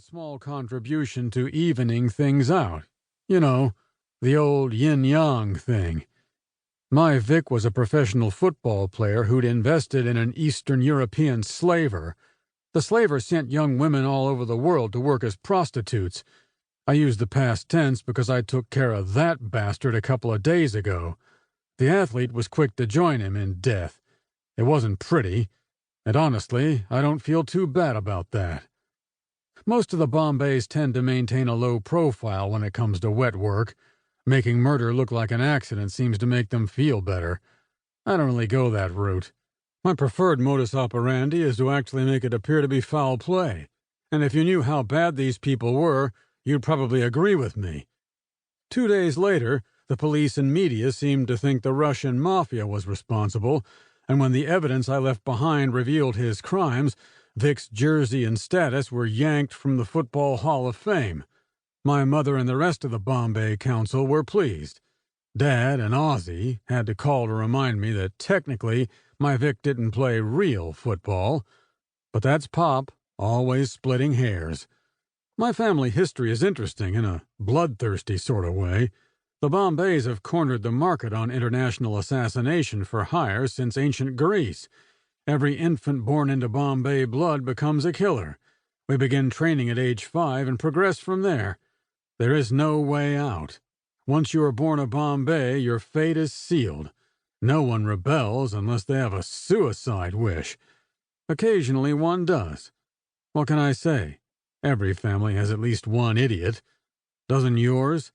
small contribution to evening things out. You know, the old yin-yang thing. My Vic was a professional football player who'd invested in an Eastern European slaver. The slaver sent young women all over the world to work as prostitutes. I used the past tense because I took care of that bastard a couple of days ago. The athlete was quick to join him in death. It wasn't pretty, and honestly, I don't feel too bad about that. Most of the Bombays tend to maintain a low profile when it comes to wet work. Making murder look like an accident seems to make them feel better. I don't really go that route. My preferred modus operandi is to actually make it appear to be foul play. And if you knew how bad these people were, you'd probably agree with me. 2 days later, the police and media seemed to think the Russian mafia was responsible, and when the evidence I left behind revealed his crimes, Vic's jersey and status were yanked from the Football Hall of Fame. My mother and the rest of the Bombay Council were pleased. Dad and Ozzy had to call to remind me that technically my Vic didn't play real football. But that's Pop, always splitting hairs. My family history is interesting in a bloodthirsty sort of way. The Bombays have cornered the market on international assassination for hire since ancient Greece. Every infant born into Bombay blood becomes a killer. We begin training at age 5 and progress from there. There is no way out. Once you are born a Bombay, your fate is sealed. No one rebels unless they have a suicide wish. Occasionally one does. What can I say? Every family has at least one idiot. Doesn't yours?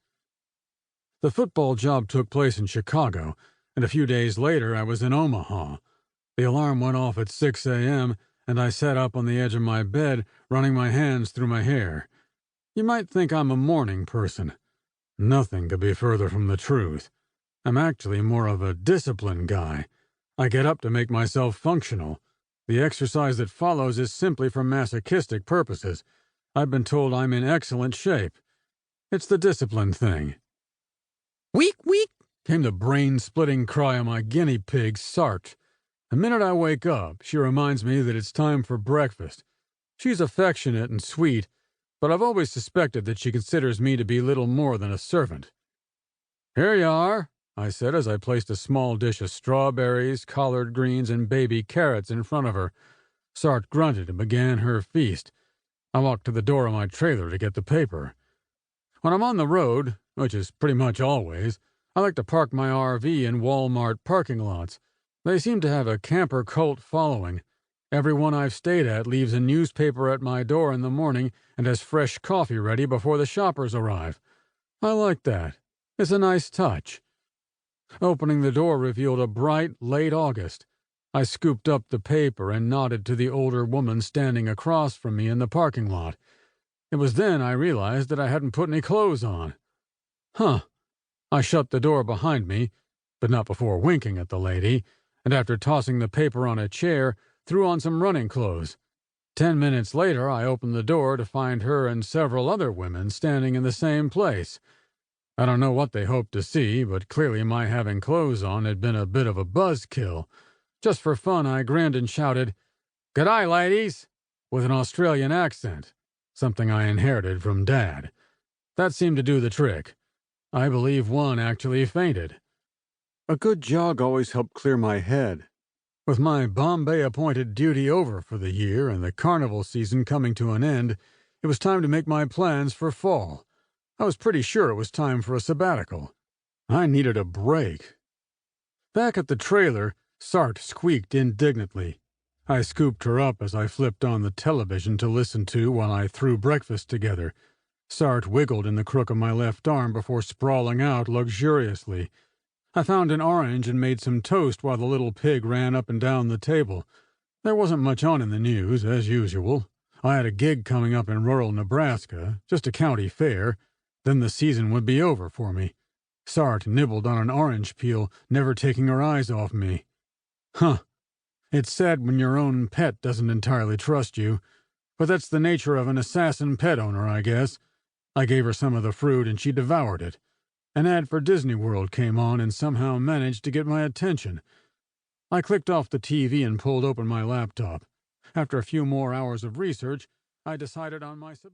The football job took place in Chicago, and a few days later I was in Omaha. The alarm went off at 6 a.m., and I sat up on the edge of my bed, running my hands through my hair. You might think I'm a morning person. Nothing could be further from the truth. I'm actually more of a discipline guy. I get up to make myself functional. The exercise that follows is simply for masochistic purposes. I've been told I'm in excellent shape. It's the discipline thing. "Week, week!" came the brain-splitting cry of my guinea pig, Sartre. The minute I wake up, she reminds me that it's time for breakfast. She's affectionate and sweet, but I've always suspected that she considers me to be little more than a servant. "Here you are," I said as I placed a small dish of strawberries, collard greens, and baby carrots in front of her. Sartre grunted and began her feast. I walked to the door of my trailer to get the paper. When I'm on the road, which is pretty much always, I like to park my RV in Walmart parking lots. They seem to have a camper cult following. Everyone I've stayed at leaves a newspaper at my door in the morning and has fresh coffee ready before the shoppers arrive. I like that. It's a nice touch. Opening the door revealed a bright, late August. I scooped up the paper and nodded to the older woman standing across from me in the parking lot. It was then I realized that I hadn't put any clothes on. Huh. I shut the door behind me, but not before winking at the lady, and after tossing the paper on a chair, threw on some running clothes. 10 minutes later, I opened the door to find her and several other women standing in the same place. I don't know what they hoped to see, but clearly my having clothes on had been a bit of a buzzkill. Just for fun, I grinned and shouted, "G'day, ladies," with an Australian accent, something I inherited from Dad. That seemed to do the trick. I believe one actually fainted. A good jog always helped clear my head. With my Bombay-appointed duty over for the year and the carnival season coming to an end, it was time to make my plans for fall. I was pretty sure it was time for a sabbatical. I needed a break. Back at the trailer, Sartre squeaked indignantly. I scooped her up as I flipped on the television to listen to while I threw breakfast together. Sartre wiggled in the crook of my left arm before sprawling out luxuriously. I found an orange and made some toast while the little pig ran up and down the table. There wasn't much on in the news, as usual. I had a gig coming up in rural Nebraska, just a county fair. Then the season would be over for me. Sartre nibbled on an orange peel, never taking her eyes off me. Huh. It's sad when your own pet doesn't entirely trust you, but that's the nature of an assassin pet owner, I guess. I gave her some of the fruit and she devoured it. An ad for Disney World came on and somehow managed to get my attention. I clicked off the TV and pulled open my laptop. After a few more hours of research, I decided on my sabbatical.